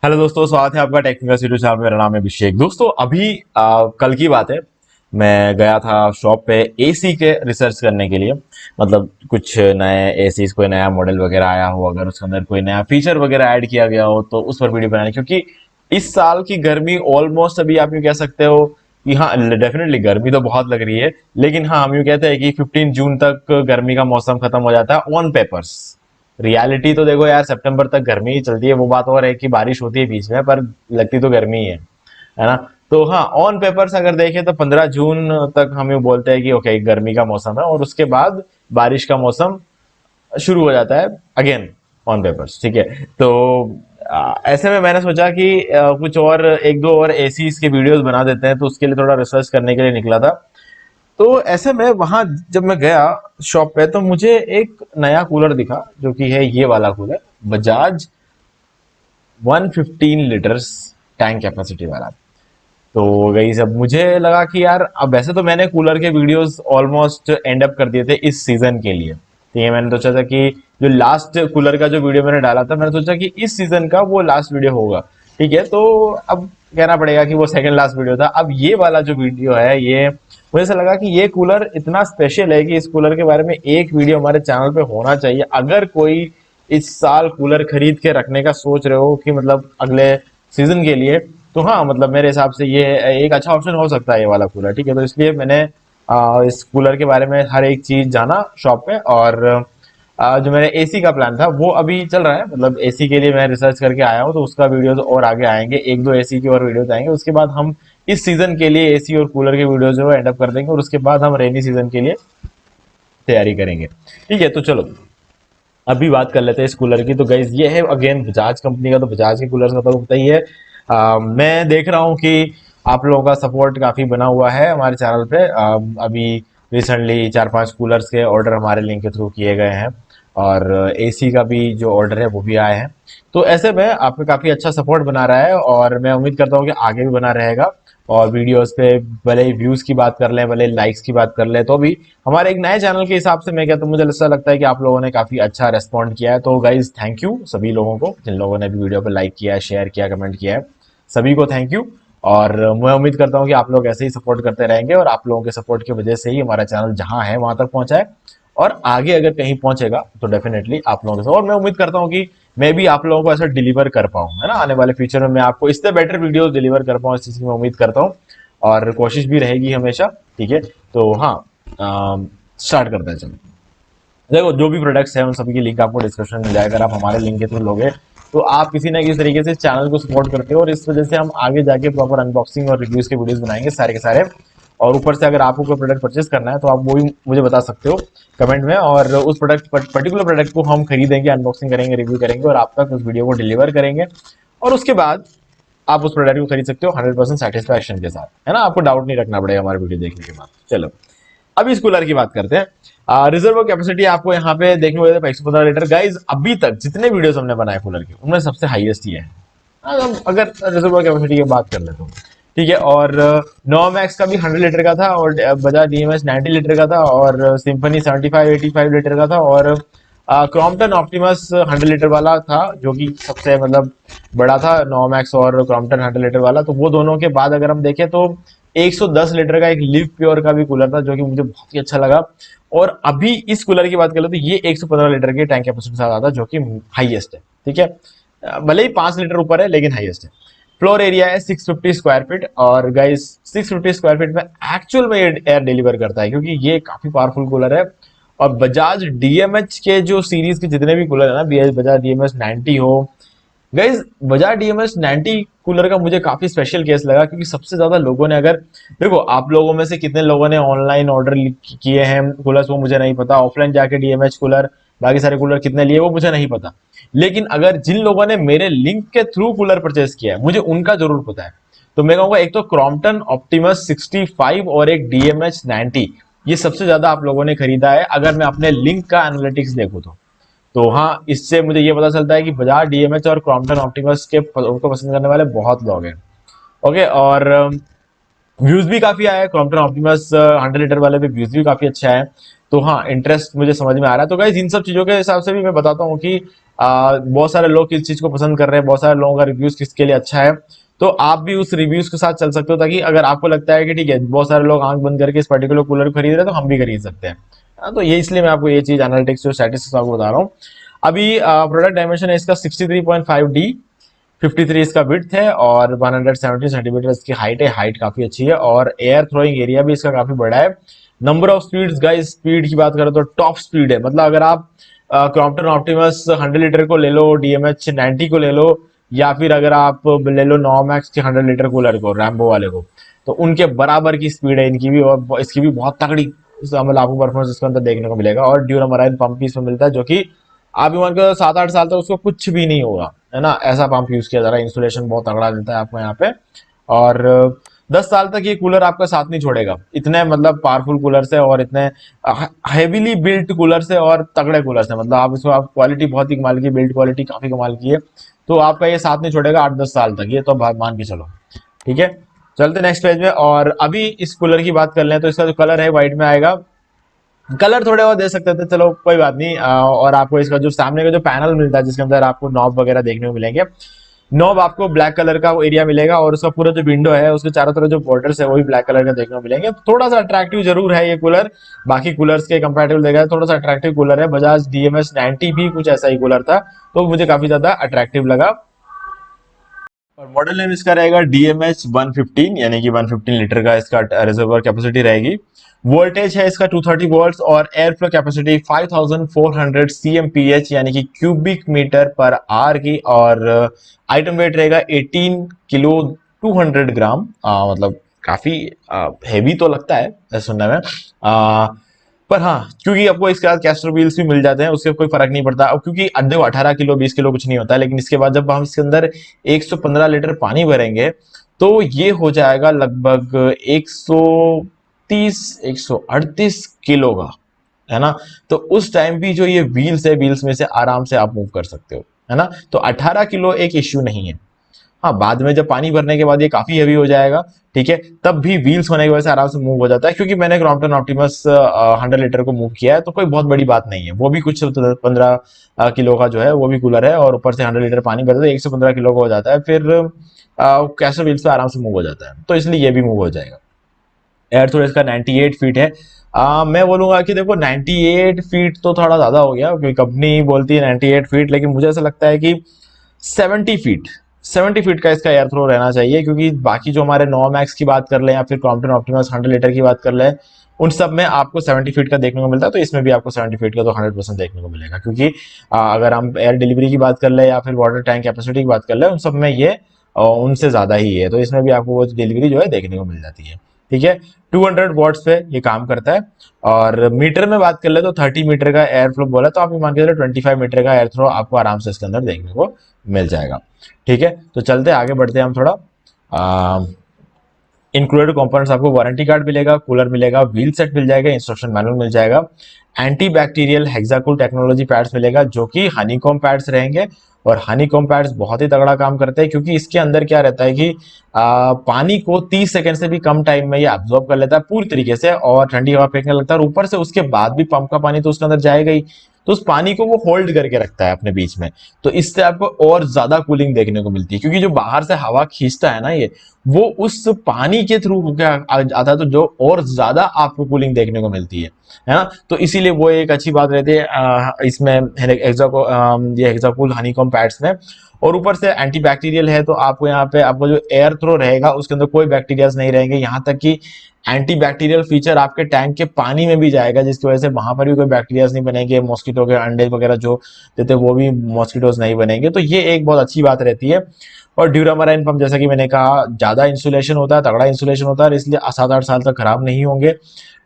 Hello दोस्तों, स्वागत है आपका टेक्निकल यूट्यूब चैनल में। मेरा नाम है अभिषेक। दोस्तों अभी कल की बात है, मैं गया था शॉप पे एसी के रिसर्च करने के लिए। मतलब कुछ नए एसी, कोई नया मॉडल वगैरह आया हो, अगर उसके अंदर कोई नया फीचर वगैरह ऐड किया गया हो तो उस पर वीडियो बनाने, क्योंकि इस साल की गर्मी ऑलमोस्ट अभी आप यूँ कह सकते हो कि हाँ, डेफिनेटली गर्मी तो बहुत लग रही है, लेकिन हाँ, हम यूँ कहते हैं कि 15 जून तक गर्मी का मौसम खत्म हो जाता है ऑन पेपर्स। रियलिटी तो देखो यार, सितंबर तक गर्मी ही चलती है। वो बात और है कि बारिश होती है बीच में, पर लगती तो गर्मी ही है ना। तो हाँ, ऑन पेपर्स अगर देखें तो 15 जून तक हम यूँ बोलते हैं कि ओके, गर्मी का मौसम है, और उसके बाद बारिश का मौसम शुरू हो जाता है अगेन ऑन पेपर्स। ठीक है। तो ऐसे में मैंने सोचा कि कुछ और एक दो और एसीज के वीडियोस बना देते हैं, तो उसके लिए थोड़ा रिसर्च करने के लिए निकला था। तो ऐसे में वहां जब मैं गया शॉप पे, तो मुझे एक नया कूलर दिखा, जो कि है ये वाला cooler, Bajaj 115 litres tank capacity वाला। तो गई जब मुझे लगा कि यार, अब वैसे तो मैंने कूलर के वीडियोस ऑलमोस्ट एंड अप कर दिए थे इस सीजन के लिए। ठीक है, मैंने सोचा था कि जो लास्ट कूलर का जो वीडियो मैंने डाला था, मैंने सोचा कि इस सीजन का वो लास्ट वीडियो होगा। ठीक है, तो अब कहना पड़ेगा कि वो सेकंड लास्ट वीडियो था। अब ये वाला जो वीडियो है, ये मुझे ऐसा लगा कि ये कूलर इतना स्पेशल है कि इस कूलर के बारे में एक वीडियो हमारे चैनल पे होना चाहिए। अगर कोई इस साल कूलर खरीद के रखने का सोच रहे हो कि मतलब अगले सीजन के लिए, तो हाँ, मतलब मेरे हिसाब से ये एक अच्छा ऑप्शन हो सकता है ये वाला कूलर। ठीक है, तो इसलिए मैंने इस कूलर के बारे में हर एक चीज जाना शॉप पे। और जो मेरे एसी का प्लान था वो अभी चल रहा है। मतलब एसी के लिए मैं रिसर्च करके आया हूँ, तो उसका वीडियोस और आगे आएंगे, एक दो एसी की और वीडियोस आएंगे। उसके बाद हम इस सीजन के लिए एसी और कूलर के वीडियोस जो है एंड अप कर देंगे, और उसके बाद हम रेनी सीजन के लिए तैयारी करेंगे। ठीक है, तो चलो अभी बात कर लेते हैं इस कूलर की। तो गाइज ये है अगेन बजाज कंपनी का। तो बजाज के कूलर का तो पता ही है। मैं देख रहा हूँ कि आप लोगों का सपोर्ट काफी बना हुआ है हमारे चैनल पे। अभी रिसेंटली 4-5 कूलर्स के ऑर्डर हमारे लिंक के थ्रू किए गए हैं, और एसी का भी जो ऑर्डर है वो भी आए हैं। तो ऐसे में आपका काफी अच्छा सपोर्ट बना रहा है, और मैं उम्मीद करता हूँ कि आगे भी बना रहेगा। और वीडियोस पे भले ही व्यूज की बात कर लें, भले लाइक्स की बात कर लें, तो भी हमारे एक नए चैनल के हिसाब से मैं कहता हूँ, मुझे ऐसा लगता है कि आप लोगों ने काफी अच्छा रेस्पॉन्ड किया है। तो गाइज थैंक यू सभी लोगों को, जिन लोगों ने भी वीडियो पे लाइक किया है, शेयर किया, कमेंट किया है, सभी को थैंक यू। और मैं उम्मीद करता हूँ कि आप लोग ऐसे ही सपोर्ट करते रहेंगे, और आप लोगों के सपोर्ट की वजह से ही हमारा चैनल जहां है वहां तक पहुंचा है, और आगे अगर कहीं पहुंचेगा तो डेफिनेटली आप लोगों के साथ। और मैं उम्मीद करता हूँ कि मैं भी आप लोगों को ऐसा डिलीवर कर पाऊँ, है ना। आने वाले फ्यूचर में मैं आपको इससे बेटर वीडियो डिलीवर कर पाऊँ, इस चीज की मैं उम्मीद करता हूँ, और कोशिश भी रहेगी हमेशा। ठीक है, तो हाँ, स्टार्ट करते हैं। चलो, देखो जो भी प्रोडक्ट्स हैं उन सभी की लिंक आपको डिस्क्रिप्शन में मिल जाएगा। अगर आप हमारे लिंक के थ्रू लोगे तो आप किसी ना किसी तरीके से चैनल को सपोर्ट करते हो, और इस वजह से हम आगे जाके प्रॉपर अनबॉक्सिंग और रिव्यूज के वीडियोस बनाएंगे सारे के सारे। और ऊपर से अगर आपको कोई प्रोडक्ट परचेस करना है तो आप वो भी मुझे बता सकते हो कमेंट में, और उस प्रोडक्ट पर्टिकुलर प्रोडक्ट को हम खरीदेंगे, अनबॉक्सिंग करेंगे, रिव्यू करेंगे, और आप तक उस वीडियो को डिलीवर करेंगे। और उसके बाद आप उस प्रोडक्ट को खरीद सकते हो 100% सेटिस्फैक्शन के साथ, है ना। आपको डाउट नहीं रखना पड़ेगा हमारे वीडियो देखने के बाद। चलो अभी इस कूलर की बात करते हैं। रिजर्व कैपेसिटी आपको यहाँ पे देखने को 115 लीटर। गाइज अभी तक जितने वीडियोस हमने बनाए कूलर के, उनमें सबसे हाईएस्ट ये है। अगर रिजर्व कैपेसिटी की बात कर ले तो ठीक है। और नोमैक्स का भी 100 लीटर का था, और बजाज डीएमएस 90 लीटर का था, और सिंफनी 75-85 लीटर का था, और क्रॉम्पटन ऑप्टिमस 100 लीटर वाला था, जो कि सबसे मतलब बड़ा था, नोमैक्स और क्रॉम्पटन 100 लीटर वाला। तो वो दोनों के बाद अगर हम देखें तो 110 लीटर का एक लिव प्योर का भी कूलर था, जो कि मुझे बहुत ही अच्छा लगा। और अभी इस कूलर की बात करें तो ये 115 लीटर के टैंक कैपेसिटी के साथ आता है, जो कि हाईएस्ट है। ठीक है, भले ही 5 लीटर ऊपर है, लेकिन हाईएस्ट है। फ्लोर एरिया है 650 स्क्वायर फीट, और गाइस 650 स्क्वायर फीट में एक्चुअल में एयर डिलीवर करता है, क्योंकि ये काफी पावरफुल कूलर है। और बजाज डीएमएच के जो सीरीज के जितने भी कूलर है ना, बजाज डीएमएच 90 हो, गाइज बजाज डीएमएस 90 कूलर का मुझे काफी स्पेशल केस लगा, क्योंकि सबसे ज्यादा लोगों ने, अगर देखो आप लोगों में से कितने लोगों ने ऑनलाइन ऑर्डर किए हैं कूलर्स वो मुझे नहीं पता, ऑफलाइन जाके डीएमएच कूलर बाकी सारे कूलर कितने लिए वो मुझे नहीं पता। लेकिन अगर जिन लोगों ने मेरे लिंक के थ्रू कूलर परचेस किया है, मुझे उनका जरूर पता है। तो मैं कहूंगा एक तो क्रॉम्पटन ऑप्टिमस 65 और एक डीएमएच 90, ये सबसे ज्यादा आप लोगों ने खरीदा है, अगर मैं अपने लिंक का एनालिटिक्स देखूं तो हाँ, इससे मुझे ये पता चलता है कि बजाज डीएमएच और क्रॉम्पटन ऑप्टिमस के उनको पसंद करने वाले बहुत लोग हैं। ओके, और व्यूज भी काफी आया है, क्रॉम्पटन ऑप्टिमस 100 लीटर वाले पे व्यूज भी काफी अच्छा है। तो हाँ, इंटरेस्ट मुझे समझ में आ रहा है। तो गाइस इन सब चीजों के हिसाब से भी मैं बताता हूँ कि बहुत सारे लोग किस चीज को पसंद कर रहे हैं, बहुत सारे लोगों का रिव्यूज किसके लिए अच्छा है, तो आप भी उस रिव्यूज के साथ चल सकते हो, ताकि अगर आपको लगता है कि ठीक है बहुत सारे लोग आंख बंद करके इस पर्टिकुलर कूलर को खरीद रहे हैं तो हम भी खरीद सकते हैं। तो ये इसलिए मैं आपको ये चीज एनालिटिक्स और स्टैटिस्टिक्स आपको बता रहा हूँ। अभी प्रोडक्ट डायमेंशन है इसका 63.5D, 53 इसका विड्थ है और 170 सेंटीमीटर इसकी हाइट है। हाइट काफी अच्छी है और एयर थ्रोइंग एरिया भी इसका काफी बड़ा है। Number of speeds guys, speed की बात करें तो टॉप स्पीड है, मतलब अगर आप क्रॉम्पटन ऑप्टिमस 100 लीटर को ले लो, डीएमएच 90 को ले लो, या फिर अगर आप ले लो नॉमैक्स के 100 लीटर कूलर को, रैम्बो वाले को, तो उनके बराबर की स्पीड है इनकी भी, और इसकी भी बहुत तगड़ी मतलब आपको परफॉर्मेंस इसके अंदर देखने को मिलेगा। और ड्यूरामराइन पंप भी इसमें मिलता है, जो कि आप भी मान के 7-8 साल तक उसको कुछ भी नहीं होगा, है ना, ऐसा पंप यूज किया जा रहा है। इंसुलेशन बहुत तगड़ा देता है आपको यहाँ पे, और 10 साल तक ये कूलर आपका साथ नहीं छोड़ेगा। इतने मतलब पावरफुल कूलर है और इतने हैवीली बिल्ट कूलर है और तगड़े कूलर है, मतलब आप इसको आप क्वालिटी बहुत ही कमाल की, बिल्ड क्वालिटी काफी कमाल की है, तो आपका ये साथ नहीं छोड़ेगा 8-10 साल तक, ये तो मान के चलो। ठीक है, चलते नेक्स्ट पेज में। और अभी इस कूलर की बात कर लें तो इसका जो कलर है व्हाइट में आएगा। कलर थोड़े और दे सकते थे, चलो कोई बात नहीं। और आपको इसका जो सामने का जो पैनल मिलता है जिसके अंदर आपको नॉब वगैरह देखने को मिलेंगे, नॉब आपको ब्लैक कलर का वो एरिया मिलेगा, और उसका पूरा जो विंडो है उसके चारों तरफ जो बॉर्डर्स है वो भी ब्लैक कलर का देखने को मिलेंगे। थोड़ा सा अट्रैक्टिव जरूर है ये कूलर, बाकी कूलर्स के कंपैरेटिव देखा जाए थोड़ा सा अट्रैक्टिव कूलर है। बजाज डीएमएस 90 भी कुछ ऐसा ही कूलर था, तो मुझे काफी ज्यादा अट्रैक्टिव लगा। और मॉडल नेम इसका रहेगा DMH 115, यानी कि 115 लीटर का इसका रिजर्वर कैपेसिटी रहेगी। वोल्टेज है इसका 230 वोल्ट्स, और एयर फ्लो कैपेसिटी 5400 CMPH, यानी कि क्यूबिक मीटर पर आर की। और आइटम वेट रहेगा 18 किलो 200 ग्राम, मतलब काफी हैवी तो लगता है सुनने में, पर हाँ, क्योंकि आपको इसके बाद कैस्टर व्हील्स भी मिल जाते हैं, उससे कोई फर्क नहीं पड़ता। अब क्योंकि देखो 18 किलो 20 किलो कुछ नहीं होता है, लेकिन इसके बाद जब हम इसके अंदर 115 लीटर पानी भरेंगे तो ये हो जाएगा लगभग 130 138 किलो का, है ना। तो उस टाइम भी जो ये व्हील्स है, व्हील्स में से आराम से आप मूव कर सकते हो, है ना। तो 18 किलो एक इश्यू नहीं है। हाँ, बाद में जब पानी भरने के बाद ये काफी हेवी हो जाएगा, ठीक है, तब भी व्हील्स होने की वजह से आराम से मूव हो जाता है। क्योंकि मैंने क्रॉम्पटन ऑप्टिमस 100 लीटर को मूव किया है, तो कोई बहुत बड़ी बात नहीं है। वो भी कुछ 15 किलो का जो है वो भी कूलर है, और ऊपर से 100 लीटर पानी भरते तो 115 किलो का हो जाता है, फिर कैसे व्हील्स पे आराम से मूव हो जाता है, तो इसलिए ये भी मूव हो जाएगा। एयर थ्रो इसका 98 फीट है। मैं बोलूंगा कि देखो 98 फीट तो थोड़ा ज्यादा हो गया, क्योंकि कंपनी बोलती है 98 फीट, लेकिन मुझे ऐसा लगता है कि 70 फीट, 70 फीट का इसका एयर थ्रो रहना चाहिए। क्योंकि बाकी जो हमारे नॉमैक्स की बात कर ले या फिर क्रॉम्पटन ऑप्टिमस 100 लीटर की बात कर ले, उन सब में आपको 70 फीट का देखने को मिलता है, तो इसमें भी आपको 70 फीट का तो 100% देखने को मिलेगा। क्योंकि अगर हम एयर डिलीवरी की बात कर ले या फिर वाटर टैंक कैपेसिटी की बात कर ले, उन सब में ये उनसे ज्यादा ही है, तो इसमें भी आपको वो डिलीवरी जो है देखने को मिल जाती है। ठीक है, 200 वॉट्स पे ये काम करता है। और मीटर में बात कर ले तो 30 मीटर का एयर फ्लो बोला, तो आप ये मान के चलो 25 मीटर का एयर थ्रो आपको आराम से इसके अंदर देखने को मिल जाएगा। ठीक है, तो चलते आगे बढ़ते हैं हम थोड़ा। इंक्लूडेड कंपोनेंट्स आपको वारंटी कार्ड मिलेगा, कूलर मिलेगा, व्हील सेट मिल जाएगा, इंस्ट्रक्शन मैनुअल मिल जाएगा, एंटी बैक्टीरियल हेक्साकूल टेक्नोलॉजी पैड्स मिलेगा, जो कि हनीकॉम पैड्स रहेंगे। और हनीकॉम पैड्स बहुत ही तगड़ा काम करते हैं, क्योंकि इसके अंदर क्या रहता है कि पानी को 30 सेकंड से भी कम टाइम में ये अब्सॉर्ब कर लेता है पूरी तरीके से, और ठंडी हवा फेंकने लगता है, और ऊपर से उसके बाद भी पंप का पानी तो उसके अंदर जाएगा ही, तो उस पानी को वो होल्ड करके रखता है अपने बीच में। तो इससे आपको और ज्यादा कूलिंग देखने को मिलती है, क्योंकि जो बाहर से हवा खींचता है ना ये, वो उस पानी के थ्रू आता है, तो जो और ज्यादा आपको कूलिंग देखने को मिलती है ना। तो इसीलिए वो एक अच्छी बात रहती है इसमें ये हेक्साकूल हनीकॉम पैड्स में। और ऊपर से एंटी बैक्टीरियल है, तो आपको यहाँ पे आपको जो एयर थ्रो रहेगा उसके अंदर कोई बैक्टीरिया नहीं रहेंगे, यहाँ तक कि एंटी बैक्टीरियल फीचर आपके टैंक के पानी में भी जाएगा, जिसकी वजह से वहां पर भी कोई बैक्टीरियाज नहीं बनेंगे, मॉस्किटो के अंडे वगैरह जो देते वो भी मॉस्किटोज नहीं बनेंगे, तो ये एक बहुत अच्छी बात रहती है। और ड्यूरामराइन पंप जैसा कि मैंने कहा ज्यादा इंसुलेशन होता है, तगड़ा इंसुलेशन होता है, इसलिए 7-8 साल तक खराब नहीं होंगे।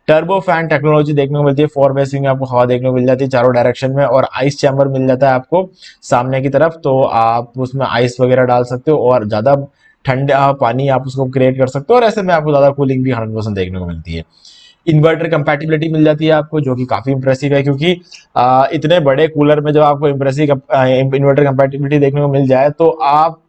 टर्बो फैन टेक्नोलॉजी देखने को मिलती है, 4 वे स्विंग में आपको हवा देखने को मिल जाती है चारों डायरेक्शन में, और आइस चैम्बर मिल जाता है आपको सामने की तरफ, तो आप उसमें आइस वगैरह डाल सकते हो और ज्यादा ठंडा पानी आप उसको क्रिएट कर सकते हो, और ऐसे में आपको ज्यादा कूलिंग भी 100% देखने को मिलती है। इन्वर्टर कंपैटिबिलिटी मिल जाती है आपको, जो कि काफी इंप्रेसिव है, क्योंकि इतने बड़े कूलर में जब आपको इंप्रेसिव इन्वर्टर कंपैटिबिलिटी देखने को मिल जाए, तो आप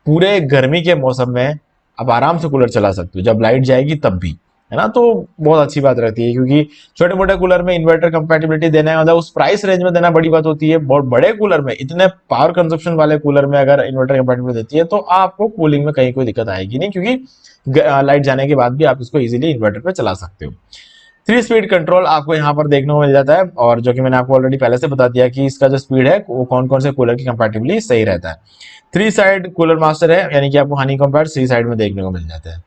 पूरे गर्मी के मौसम में आप आराम से कूलर चला सकते हो, जब लाइट जाएगी तब भी, है ना। तो बहुत अच्छी बात रहती है, क्योंकि छोटे मोटे कूलर में इन्वर्टर कंपैटिबिलिटी देना है, मतलब उस प्राइस रेंज में देना बड़ी बात होती है। बहुत बड़े कूलर में, इतने पावर कंजप्शन वाले कूलर में अगर इन्वर्टर कंपैटिबिलिटी देती है तो आपको कूलिंग में कहीं कोई दिक्कत आएगी नहीं, क्योंकि लाइट जाने के बाद भी आप इसको इजीली इन्वर्टर पे चला सकते हो। 3 स्पीड कंट्रोल आपको यहाँ पर देखने को मिल जाता है, और जो कि मैंने आपको ऑलरेडी पहले से बता दिया कि इसका जो स्पीड है वो कौन कौन से कूलर की कंपैटिबिलिटी सही रहता है। 3 साइड कूलर मास्टर है, यानी कि आपको हनी कंपैट 3 साइड में देखने को मिल जाता है।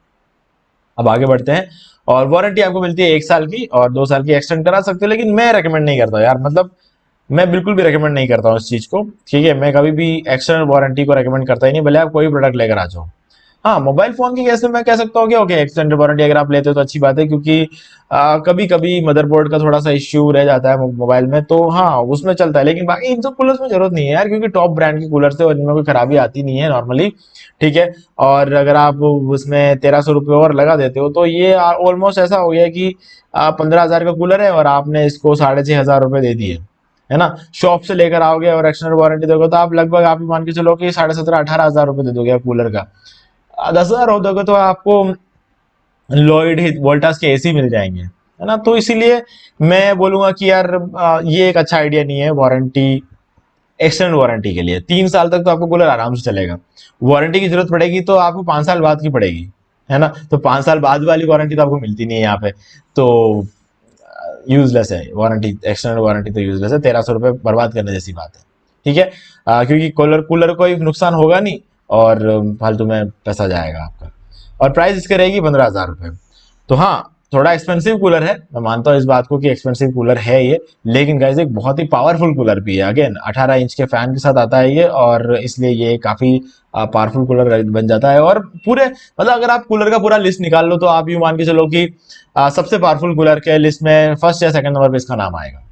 अब आगे बढ़ते हैं, और वारंटी आपको मिलती है 1 साल की, और 2 साल की एक्सटेंड करा सकते हो, लेकिन मैं रेकमेंड नहीं करता यार, मतलब मैं बिल्कुल भी रेकमेंड नहीं करता हूँ इस चीज को। ठीक है, मैं कभी भी एक्सटर्नल वारंटी को रेकमेंड करता ही नहीं, भले आप कोई प्रोडक्ट लेकर आ जाओ। हाँ, मोबाइल फोन की केस में मैं कह सकता हूँ कि ओके, एक्सटेंडेड वारंटी अगर आप लेते हो तो अच्छी बात है, क्योंकि कभी कभी मदरबोर्ड का थोड़ा सा इश्यू रह जाता है मोबाइल में, तो हाँ उसमें चलता है, लेकिन बाकी इन सब कूलर्स में जरूरत नहीं है यार, क्योंकि टॉप ब्रांड के कूलर से और इनमें कोई खराबी आती नहीं है नॉर्मली। ठीक है, और अगर आप उसमें 1300 रुपये और लगा देते हो तो ये ऑलमोस्ट ऐसा हो गया कि 15,000 का कूलर है और आपने इसको 6,500 रुपये दे दिए, है ना। शॉप से लेकर आओगे और एक्सटर्नल वारंटी दोगे तो आप लगभग, आप मान के चलो कि 17,500-18,000 रुपये दे दोगे कूलर का। 10,000 हो दोगे तो आपको लॉयड वोल्टास के एसी मिल जाएंगे, है ना। तो इसीलिए मैं बोलूंगा कि यार ये एक अच्छा आइडिया नहीं है वारंटी, एक्सटेंड वारंटी के लिए। 3 साल तक तो आपको कूलर आराम से चलेगा, वारंटी की जरूरत पड़ेगी तो आपको 5 साल बाद की पड़ेगी, है ना। तो 5 साल बाद वाली वारंटी तो आपको मिलती नहीं है यहाँ पे, तो यूजलेस है वारंटी, एक्सटर्नल वारंटी तो यूजलेस है, 1,300 रुपये बर्बाद करने जैसी बात है। ठीक है, क्योंकि कूलर कूलर कोई नुकसान होगा नहीं, और फालतू में पैसा जाएगा आपका, और प्राइस इसकी रहेगी 15,000 रुपये। तो हाँ, थोड़ा एक्सपेंसिव कूलर है, मैं मानता हूँ इस बात को कि एक्सपेंसिव कूलर है ये, लेकिन गाइस एक बहुत ही पावरफुल कूलर भी है। अगेन 18 इंच के फैन के साथ आता है ये, और इसलिए ये काफी पावरफुल कूलर बन जाता है। और पूरे, मतलब अगर आप कूलर का पूरा लिस्ट निकाल लो तो आप यूं मान के चलो कि सबसे पावरफुल कूलर के लिस्ट में फर्स्ट या सेकंड नंबर पे इसका नाम आएगा।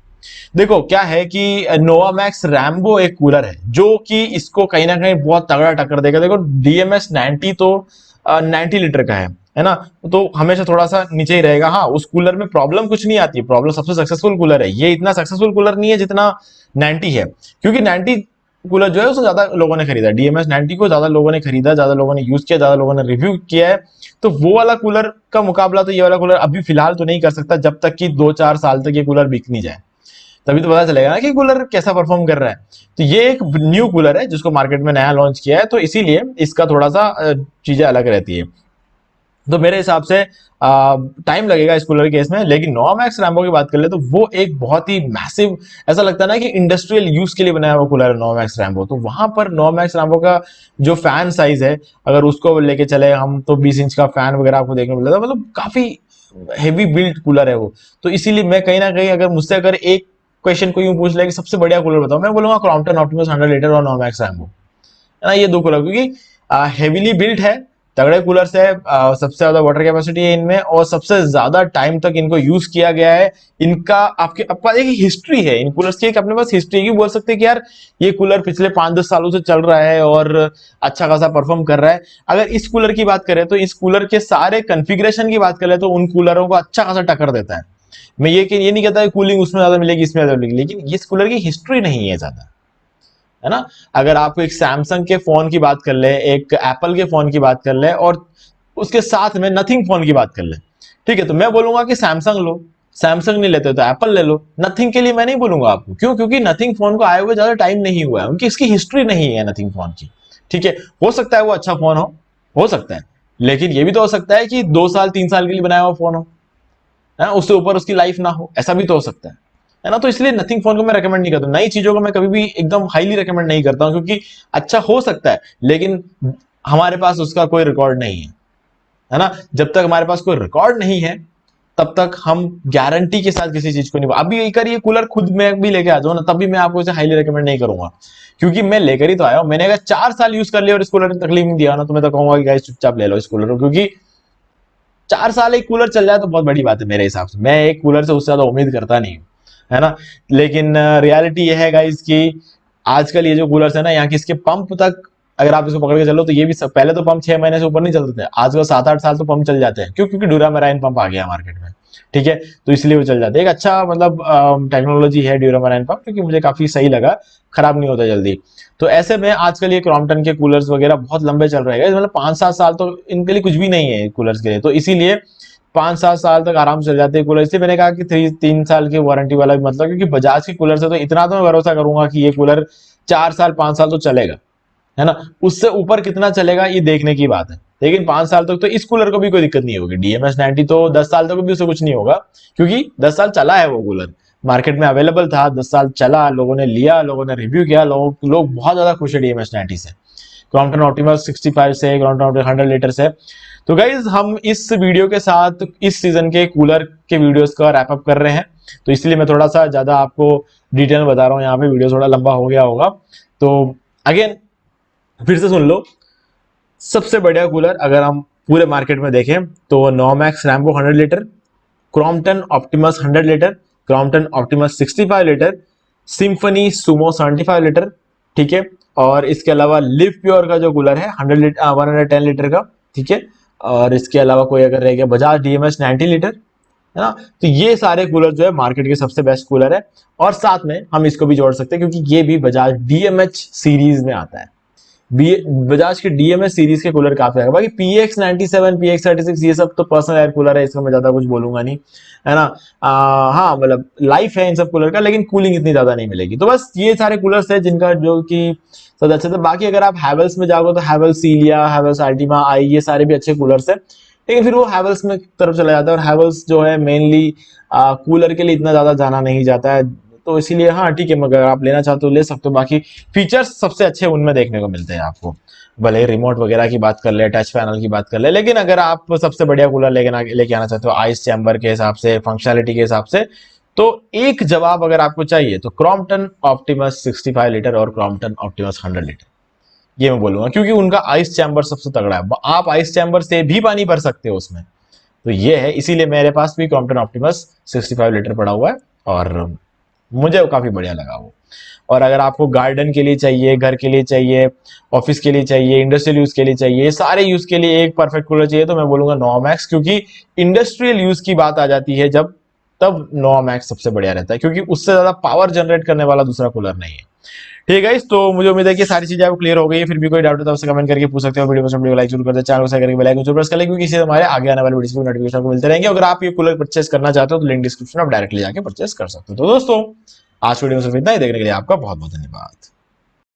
देखो क्या है कि नोवामैक्स रैम्बो एक कूलर है जो कि इसको कहीं ना कहीं बहुत तगड़ा टक्कर देगा। देखो डीएमएस 90 तो 90 लीटर का है ना, तो हमेशा थोड़ा सा नीचे ही रहेगा। हाँ, उस कूलर में प्रॉब्लम कुछ नहीं आती, प्रॉब्लम सबसे सक्सेसफुल कूलर है ये, इतना सक्सेसफुल कूलर नहीं है जितना 90 है, क्योंकि 90 कूलर जो है उसको ज्यादा लोगों ने खरीदा, डीएमएस 90 को ज्यादा लोगों ने खरीदा, ज्यादा लोगों ने यूज किया, ज्यादा लोगों ने रिव्यू किया है। तो वो वाला कूलर का मुकाबला तो ये वाला कूलर अभी फिलहाल तो नहीं कर सकता, जब तक कि 2-4 साल तक ये कूलर बिक नहीं जाए, तभी तो पता चलेगा ना कि कूलर कैसा परफॉर्म कर रहा है। तो ये एक न्यू कूलर है जिसको मार्केट में नया लॉन्च किया है, तो इसीलिए इसका थोड़ा सा चीजें अलग रहती है। तो मेरे हिसाब से टाइम लगेगा इस कूलर के केस में, लेकिन नोवामैक्स रैम्बो की बात कर ले तो वो एक बहुत ही मैसिव, ऐसा लगता है ना कि इंडस्ट्रियल यूज के लिए बनाया हुआ कूलर है नोवामैक्स रैम्बो। तो वहां पर नोवामैक्स रैम्बो का जो फैन साइज है, अगर उसको लेके चले हम तो 20 इंच का फैन वगैरह आपको देखने को मिलेगा, मतलब काफी हेवी बिल्ट कूलर है वो। तो इसीलिए मैं कहीं ना कहीं, अगर मुझसे अगर एक क्वेश्चन को यूं पूछ ले कि सबसे बढ़िया कूलर बताओ, मैं बोलूंगा क्रॉम्पटन ऑप्टिमस 100 लीटर और नोवामैक्स रैम्बो, है ना। ये दो कूलर क्योंकि हेवीली बिल्ट है, तगड़े कूलर्स है, सबसे ज्यादा वाटर कैपेसिटी है इनमें, और सबसे ज्यादा टाइम तक इनको यूज किया गया है। इनका आपका एक हिस्ट्री है इन कूलर्स की, एक अपने पास हिस्ट्री की, बोल सकते हैं कि यार ये कूलर पिछले 5-10 सालों से चल रहा है और अच्छा खासा परफॉर्म कर रहा है। अगर इस कूलर की बात करें तो इस कूलर के सारे कॉन्फ़िगरेशन की बात करें तो उन कूलरों को अच्छा खासा टक्कर देता है। मैं ये नहीं कहता कूलिंग उसमें ज्यादा मिलेगी इसमें ज्यादा मिलेगी, लेकिन इस कूलर की हिस्ट्री नहीं है ज्यादा, है ना। अगर आपको एक सैमसंग के फोन की बात कर ले, एक एप्पल के फोन की बात कर ले, और उसके साथ में नथिंग फोन की बात कर ले, ठीक है, तो मैं बोलूंगा कि सैमसंग लो। सैमसंग नहीं लेते तो एप्पल ले लो। नथिंग के लिए मैं नहीं बोलूंगा आपको, क्यों? क्योंकि नथिंग फोन को आए हुए ज्यादा टाइम नहीं हुआ है, उनकी इसकी हिस्ट्री नहीं है नथिंग फोन की। ठीक है, हो सकता है वो अच्छा फोन हो सकता है, लेकिन ये भी तो हो सकता है कि 2 साल 3 साल के लिए बनाया हुआ फोन हो, है ना, उससे ऊपर उसकी लाइफ ना हो, ऐसा भी तो हो सकता है ना। तो इसलिए नथिंग फोन को मैं रेकमेंड नहीं करता, नई चीजों को मैं कभी भी एकदम हाईली रेकमेंड नहीं करता हूं, क्योंकि अच्छा हो सकता है लेकिन हमारे पास उसका कोई रिकॉर्ड नहीं है ना। जब तक हमारे पास कोई रिकॉर्ड नहीं है तब तक हम गारंटी के साथ किसी चीज को नहीं। अभी एक बार ये कूलर खुद मैं भी लेके आ जाऊं ना, तब भी मैं आपको इसे हाईली रेकमेंड नहीं करूंगा, क्योंकि मैं लेकर ही तो आया हूं। मैंने अगर 4 साल यूज कर लिया और इस कूलर ने तकलीफ नहीं दिया ना, तो मैं तो कहूंगा कि गाइस चुपचाप ले लो इस कूलर को, क्योंकि 4 साल एक कूलर चल जाए तो बहुत बड़ी बात है मेरे हिसाब से। मैं एक कूलर से उससे ज्यादा उम्मीद करता नहीं हूँ, है ना। लेकिन रियलिटी ये है गाइस कि आजकल ये जो कूलर्स है ना, यहाँ की इसके पंप तक अगर आप इसको पकड़ के चलो तो ये भी पहले तो पंप 6 महीने से ऊपर नहीं चलते थे, आजकल 7-8 साल तो पंप चल जाते हैं। क्यों? क्योंकि ड्यूरामेराइन पंप आ गया मार्केट में, ठीक है, तो इसलिए वो चल जाते हैं। एक अच्छा मतलब टेक्नोलॉजी है ड्यूरामेराइन पंप, क्योंकि मुझे काफी सही लगा, खराब नहीं होता जल्दी। तो ऐसे में आजकल ये क्रॉम्पटन के कूलर्स वगैरह बहुत लंबे चल रहे हैं, मतलब 5-7 साल तो इनके लिए कुछ भी नहीं है कूलर्स के लिए। तो इसीलिए 5-7 साल तक आराम से चल जाते हैं कूलर। इसलिए मैंने कहा कि 3 साल की वारंटी वाला भी मतलब, क्योंकि बजाज की कूलर से तो इतना तो मैं भरोसा करूंगा कि ये कूलर 4 साल 5 साल तो चलेगा, है ना। उससे ऊपर कितना चलेगा ये देखने की बात है, लेकिन 5 साल तक तो इस कूलर को भी कोई दिक्कत नहीं होगी। DMS90 तो 10 साल तक भी उसे कुछ नहीं होगा, क्योंकि 10 साल चला है वो कूलर, मार्केट में अवेलेबल था, 10 साल चला, लोगों ने लिया, लोगों ने रिव्यू किया, लोग बहुत ज्यादा खुश है DMS90 से, क्रॉम्पटन ऑप्टिमस 65 से, क्रॉम्पटन 100 लीटर से। तो गाइज हम इस वीडियो के साथ इस सीजन के कूलर के वीडियोस का रैप अप कर रहे हैं, तो इसलिए मैं थोड़ा सा ज्यादा आपको डिटेल में बता रहा हूँ, यहाँ पे वीडियो थोड़ा लंबा हो गया होगा। तो अगेन फिर से सुन लो, सबसे बढ़िया कूलर अगर हम पूरे मार्केट में देखें तो Nomax Rambo 100 litre, Crompton Optimus 100 litre, Crompton Optimus 65 litre, Symphony Sumo 75 litre, ठीक है। और इसके अलावा लिव प्योर का जो कूलर है 110 लीटर का, ठीक है। और इसके अलावा कोई अगर रह गया बजाज DMS 90 लीटर, है ना। तो ये सारे कूलर जो है मार्केट के सबसे बेस्ट कूलर है। और साथ में हम इसको भी जोड़ सकते हैं, क्योंकि ये भी बजाज DMH सीरीज में आता है। बजाज के DMS सीरीज के कूलर काफी है। बाकी PX97, PX36 ये सब तो पर्सनल एयर कूलर है, इसका मैं ज्यादा कुछ बोलूंगा नहीं, है ना। हाँ मतलब लाइफ है इन सब कूलर का, लेकिन कूलिंग इतनी ज्यादा नहीं मिलेगी। तो बस ये सारे कूलर्स है जिनका जो कि सबसे अच्छे थे। बाकी अगर आप हैवेल्स में जाओगे तो हैवेल्स सीलिया, हैवेल्स अल्टीमा आई, ये सारे भी अच्छे कूलर्स है, लेकिन फिर वो हैवेल्स में तरफ चला जाता है, और हैवेल्स जो है मेनली कूलर के लिए इतना ज्यादा जाना नहीं जाता है। तो इसीलिए हाँ ठीक है, मगर आप लेना चाहते हो ले सकते हो। बाकी फीचर्स सबसे अच्छे उनमें देखने को मिलते हैं आपको, भले रिमोट वगैरह की बात कर ले, टच पैनल की बात कर ले, लेकिन अगर आप सबसे बढ़िया कूलर लेके आना चाहते हो आइस चैम्बर के हिसाब से, फंक्शनलिटी के हिसाब से, तो एक जवाब अगर आपको चाहिए तो क्रॉम्पटन ऑप्टिमस 65 लीटर और क्रॉम्पटन ऑप्टिमस 100 लीटर, ये मैं बोलूंगा, क्योंकि उनका आइस चैम्बर सबसे तगड़ा है। आप आइस चैम्बर से भी पानी भर सकते हो उसमें, तो ये है। इसीलिए मेरे पास भी क्रॉम्पटन ऑप्टिमस 65 लीटर पड़ा हुआ है, और मुझे वो काफी बढ़िया लगा वो। और अगर आपको गार्डन के लिए चाहिए, घर के लिए चाहिए, ऑफिस के लिए चाहिए, इंडस्ट्रियल यूज के लिए चाहिए, सारे यूज के लिए एक परफेक्ट कूलर चाहिए, तो मैं बोलूंगा नॉमैक्स, क्योंकि इंडस्ट्रियल यूज की बात आ जाती है जब, तब नॉमैक्स सबसे बढ़िया रहता है, क्योंकि उससे ज्यादा पावर जनरेट करने वाला दूसरा कूलर नहीं है। ठीक है, तो मुझे उम्मीद है कि सारी चीजें आपको क्लियर हो गई है। फिर भी कोई डाउट है तो आपसे कमेंट करके पूछ सकते हो। वीडियो को लाइक जरूर कर दे, चैनल को सब्सक्राइब करके बेल आइकन जरूर प्रेस कर ले, क्योंकि इससे हमारे आगे आने वाले वीडियो की नोटिफिकेशन आपको मिलते रहेंगे। अगर आप ये कूलर परचेस करना चाहते हो तो लिंक डिस्क्रिप्शन में आप डायरेक्टली जाके परचेस कर सकते हो। तो दोस्तों आज वीडियो में सिर्फ इतना ही, देखने के लिए आपका बहुत बहुत धन्यवाद।